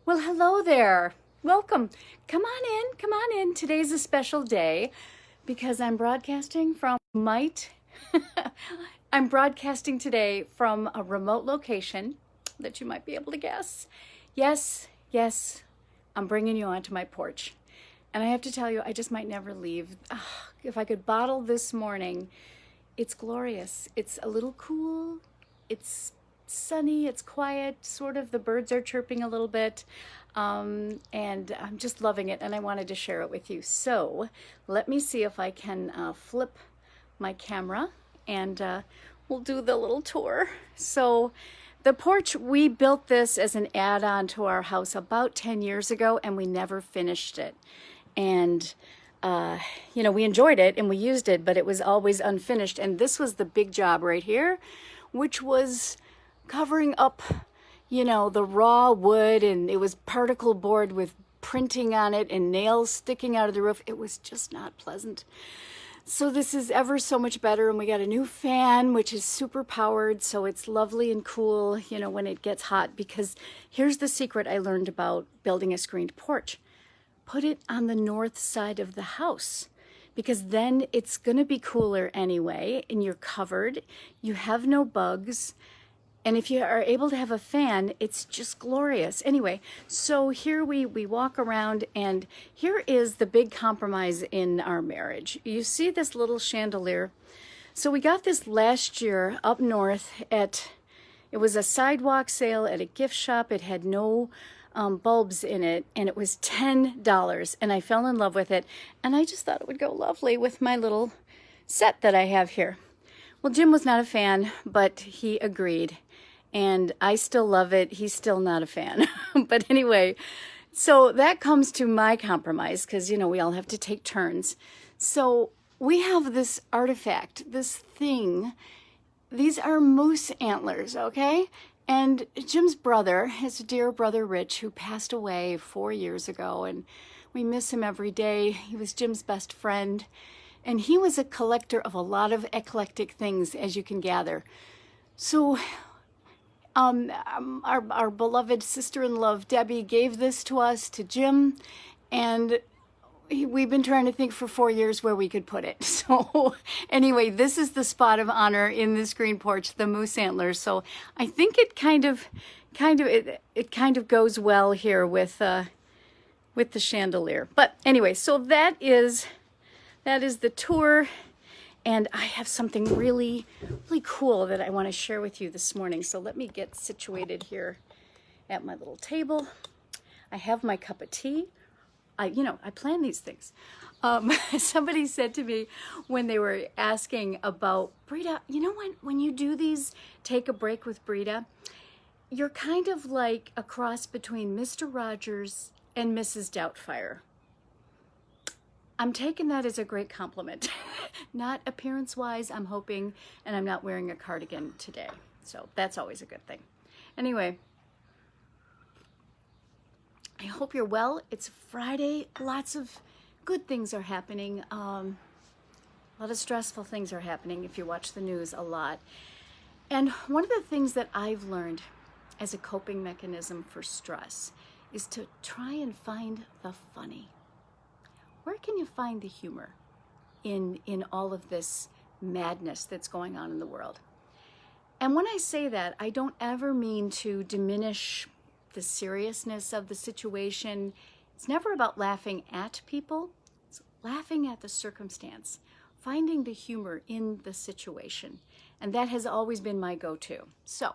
Well, hello there. Welcome. Come on in. Come on in. Today's a special day because I'm broadcasting from I'm broadcasting today from a remote location that you might be able to guess. Yes, yes, I'm bringing you onto my porch. And I have to tell you, I just might never leave. If I could bottle this morning, it's glorious. It's a little cool. It's sunny, it's quiet, sort of the birds are chirping a little bit, and I'm just loving it, and I wanted to share it with you. So let me see if I can flip my camera, and we'll do the little tour. So the porch, we built this as an add-on to our house about 10 years ago, and we never finished it. And we enjoyed it and we used it, but it was always unfinished. And this was the big job right here, which was covering up, the raw wood, and it was particle board with printing on it and nails sticking out of the roof. It was just not pleasant. So this is ever so much better, and we got a new fan, which is super powered, so it's lovely and cool, when it gets hot, because here's the secret I learned about building a screened porch. Put it on the north side of the house, because then it's going to be cooler anyway, and you're covered, you have no bugs, and if you are able to have a fan, it's just glorious. Anyway, so here we walk around, and here is the big compromise in our marriage. You see this little chandelier? So we got this last year up north it was a sidewalk sale at a gift shop. It had no bulbs in it, and it was $10, and I fell in love with it, and I just thought it would go lovely with my little set that I have here. Well, Jim was not a fan, but he agreed, and I still love it. He's still not a fan. But anyway, so that comes to my compromise, because, we all have to take turns. So we have this artifact, this thing. These are moose antlers, okay? And Jim's brother, his dear brother Rich, who passed away 4 years ago, and we miss him every day. He was Jim's best friend, and he was a collector of a lot of eclectic things, as you can gather. So our beloved sister-in-law Debbie gave this to us, to Jim, and we've been trying to think for 4 years where we could put it. So anyway, this is the spot of honor in the screen porch, the moose antlers. So I think it kind of goes well here with the chandelier. But anyway, so that is the tour, and I have something really, really cool that I want to share with you this morning. So let me get situated here at my little table. I have my cup of tea. I plan these things. Somebody said to me when they were asking about Breeda, when you do these Take a Break with Breeda, you're kind of like a cross between Mr. Rogers and Mrs. Doubtfire. I'm taking that as a great compliment. Not appearance-wise, I'm hoping, and I'm not wearing a cardigan today. So that's always a good thing. Anyway, I hope you're well. It's Friday. Lots of good things are happening. A lot of stressful things are happening if you watch the news a lot. And one of the things that I've learned as a coping mechanism for stress is to try and find the funny. Where can you find the humor in all of this madness that's going on in the world? And when I say that, I don't ever mean to diminish the seriousness of the situation. It's never about laughing at people. It's laughing at the circumstance, finding the humor in the situation. And that has always been my go-to. So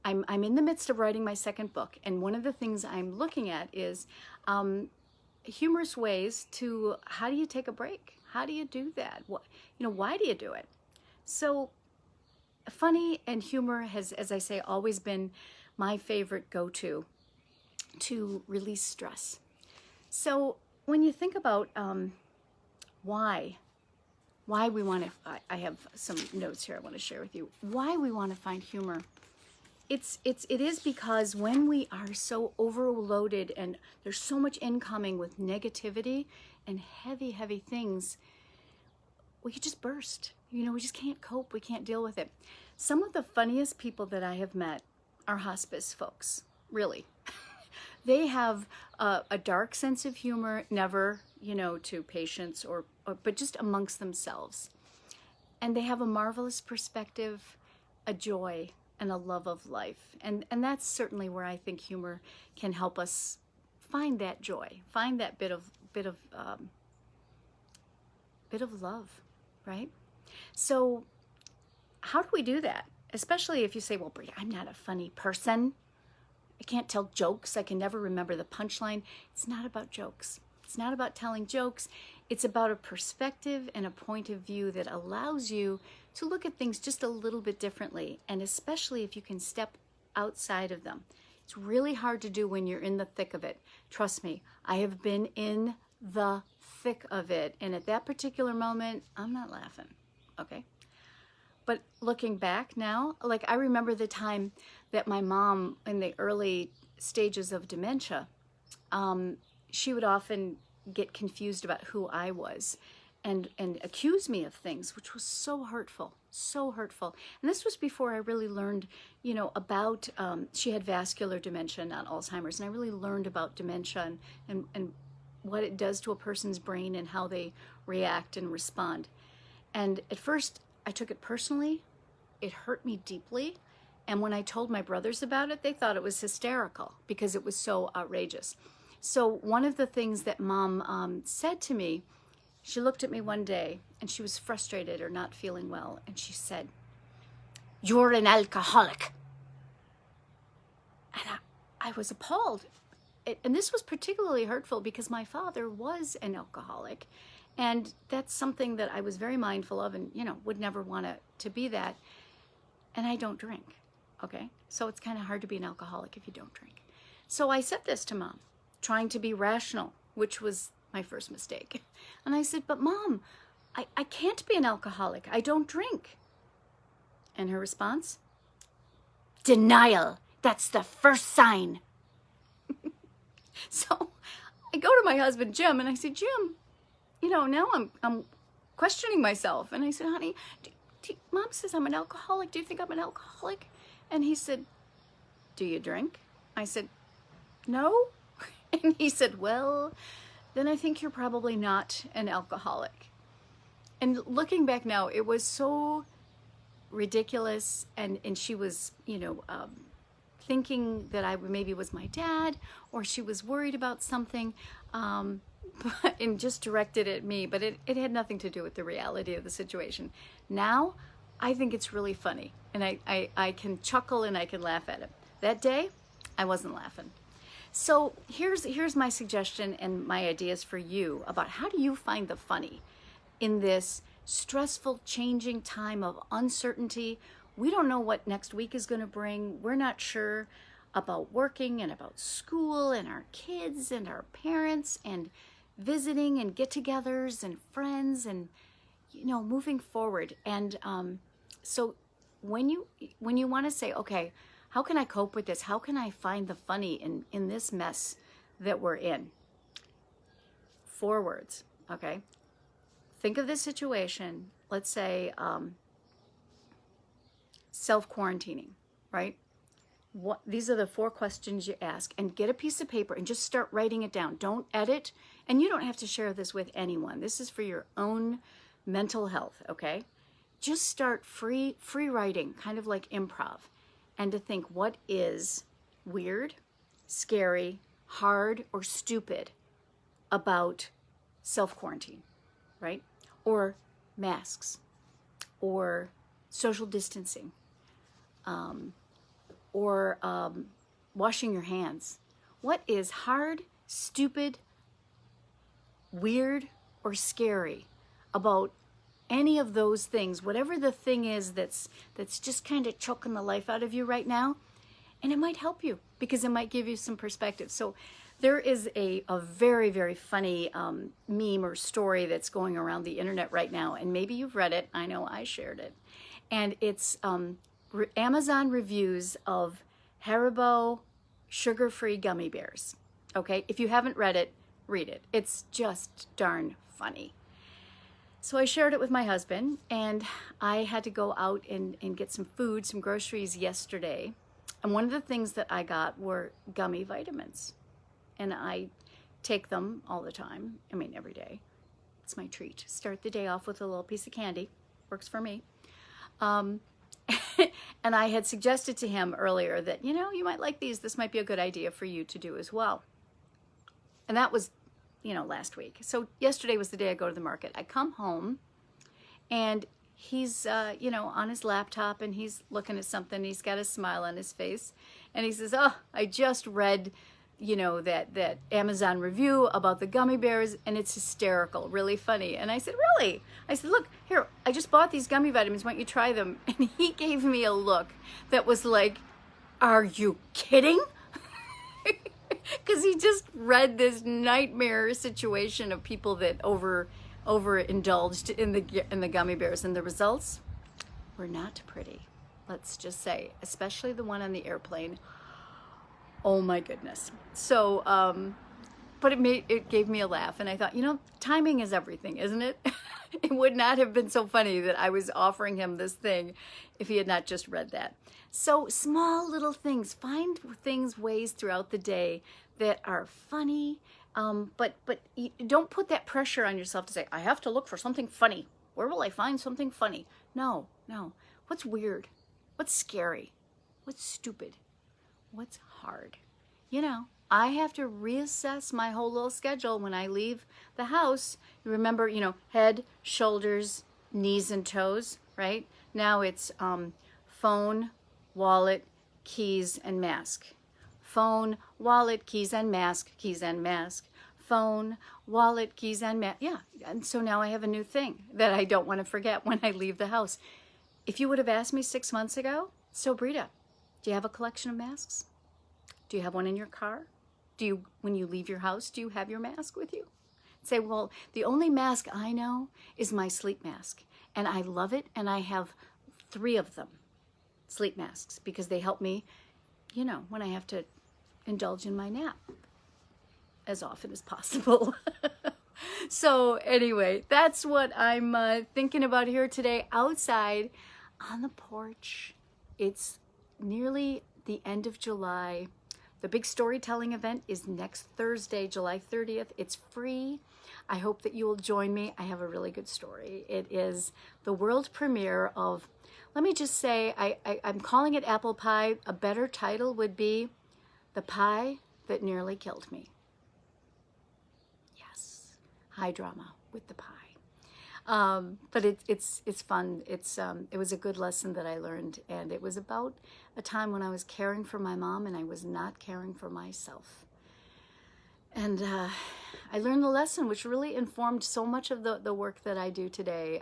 I'm in the midst of writing my second book, and one of the things I'm looking at is humorous ways to, how do you take a break? How do you do that? Why do you do it? So funny and humor has, as I say, always been my favorite go-to to release stress. So when you think about why we want to, I have some notes here I want to share with you. Why we want to find humor. It is because when we are so overloaded and there's so much incoming with negativity and heavy, heavy things, we could just burst. We just can't cope. We can't deal with it. Some of the funniest people that I have met are hospice folks, really. They have a dark sense of humor, never, to patients but just amongst themselves. And they have a marvelous perspective, a joy, and a love of life. And that's certainly where I think humor can help us find that joy, find that bit of love, right? So how do we do that? Especially if you say, well, Brie, I'm not a funny person. I can't tell jokes. I can never remember the punchline. It's not about jokes. It's not about telling jokes. It's about a perspective and a point of view that allows you to look at things just a little bit differently, and especially if you can step outside of them. It's really hard to do when you're in the thick of it. Trust me, I have been in the thick of it, and at that particular moment, I'm not laughing, okay? But looking back now, like I remember the time that my mom, in the early stages of dementia, she would often get confused about who I was and accuse me of things, which was so hurtful, so hurtful. And this was before I really learned, about, she had vascular dementia, not Alzheimer's, and I really learned about dementia and what it does to a person's brain and how they react and respond. And at first, I took it personally. It hurt me deeply. And when I told my brothers about it, they thought it was hysterical because it was so outrageous. So one of the things that Mom said to me, she looked at me one day and she was frustrated or not feeling well. And she said, "You're an alcoholic." And I was appalled. And this was particularly hurtful because my father was an alcoholic. And that's something that I was very mindful of and, would never want to be that. And I don't drink, okay? So it's kind of hard to be an alcoholic if you don't drink. So I said this to Mom, trying to be rational, which was my first mistake. And I said, "But Mom, I can't be an alcoholic. I don't drink." And her response, "Denial. That's the first sign." So I go to my husband, Jim, and I said, "Jim, now I'm questioning myself." And I said, "Honey, Mom says I'm an alcoholic. Do you think I'm an alcoholic?" And he said, "Do you drink?" I said, "No." And he said, "Well, then I think you're probably not an alcoholic." And looking back now, it was so ridiculous. And she was, thinking that I maybe was my dad, or she was worried about something, and just directed it at me. But it had nothing to do with the reality of the situation. Now, I think it's really funny. And I can chuckle and I can laugh at it. That day, I wasn't laughing. So here's my suggestion and my ideas for you about how do you find the funny in this stressful, changing time of uncertainty. We don't know what next week is going to bring. We're not sure about working and about school and our kids and our parents and visiting and get-togethers and friends and, moving forward. And so when you want to say, okay, how can I cope with this? How can I find the funny in this mess that we're in? 4 words, okay? Think of this situation. Let's say self-quarantining, right? These are the 4 questions you ask, and get a piece of paper and just start writing it down. Don't edit, and you don't have to share this with anyone. This is for your own mental health, okay? Just start free writing, kind of like improv, and to think what is weird, scary, hard, or stupid about self-quarantine, right? Or masks, or social distancing, or washing your hands. What is hard, stupid, weird, or scary about any of those things, whatever the thing is that's just kind of choking the life out of you right now? And it might help you because it might give you some perspective. So there is a very, very funny meme or story that's going around the internet right now, and maybe you've read it. I know I shared it. And it's Amazon reviews of Haribo sugar-free gummy bears. Okay, if you haven't read it, read it. It's just darn funny. So I shared it with my husband, and I had to go out and get some groceries yesterday. And one of the things that I got were gummy vitamins. and I take them all the time. I mean, every day. It's my treat. Start the day off with a little piece of candy. Works for me. And I had suggested to him earlier that, you know, you might like these. This might be a good idea for you to do as well. And that was, you know, last week. So yesterday was the day I go to the market. I come home and he's, you know, on his laptop and he's looking at something. He's got a smile on his face. And he says, oh, I just read, you know, that Amazon review about the gummy bears, and it's hysterical, really funny. And I said, really? I said, look, here, I just bought these gummy vitamins. Why don't you try them? And he gave me a look that was like, are you kidding? Because he just read this nightmare situation of people that overindulged in the gummy bears, and the results were not pretty. Let's just say, especially the one on the airplane. Oh my goodness. So, but it gave me a laugh, and I thought, you know, timing is everything, isn't it? It would not have been so funny that I was offering him this thing if he had not just read that. So small little things, find ways throughout the day that are funny, but you don't put that pressure on yourself to say, I have to look for something funny. Where will I find something funny? No. What's weird? What's scary? What's stupid? What's hard? You know, I have to reassess my whole little schedule when I leave the house. You remember, you know, head, shoulders, knees, and toes, right? Now it's phone, wallet, keys, and mask. Phone, wallet, keys, and mask, keys, and mask. Phone, wallet, keys, and mask. Yeah, and so now I have a new thing that I don't want to forget when I leave the house. If you would have asked me 6 months ago, so Breeda, do you have a collection of masks? Do you have one in your car? When you leave your house, do you have your mask with you? Say, well, the only mask I know is my sleep mask. And I love it, and I have 3 of them, sleep masks, because they help me, you know, when I have to indulge in my nap as often as possible. So anyway, that's what I'm thinking about here today outside on the porch. It's nearly the end of July. The big storytelling event is next Thursday, July 30th. It's free. I hope that you will join me. I have a really good story. It is the world premiere of, let me just say, I'm calling it apple pie. A better title would be The Pie That Nearly Killed Me. Yes, high drama with the pie. But it's fun. It was a good lesson that I learned, and it was about a time when I was caring for my mom and I was not caring for myself. And I learned the lesson, which really informed so much of the work that I do today,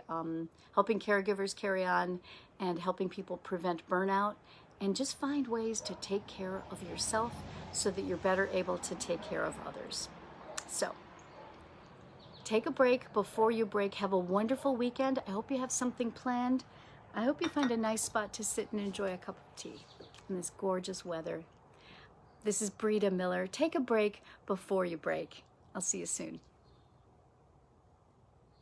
helping caregivers carry on and helping people prevent burnout and just find ways to take care of yourself so that you're better able to take care of others. So, take a break before you break. Have a wonderful weekend. I hope you have something planned. I hope you find a nice spot to sit and enjoy a cup of tea in this gorgeous weather. This is Breeda Miller. Take a break before you break. I'll see you soon.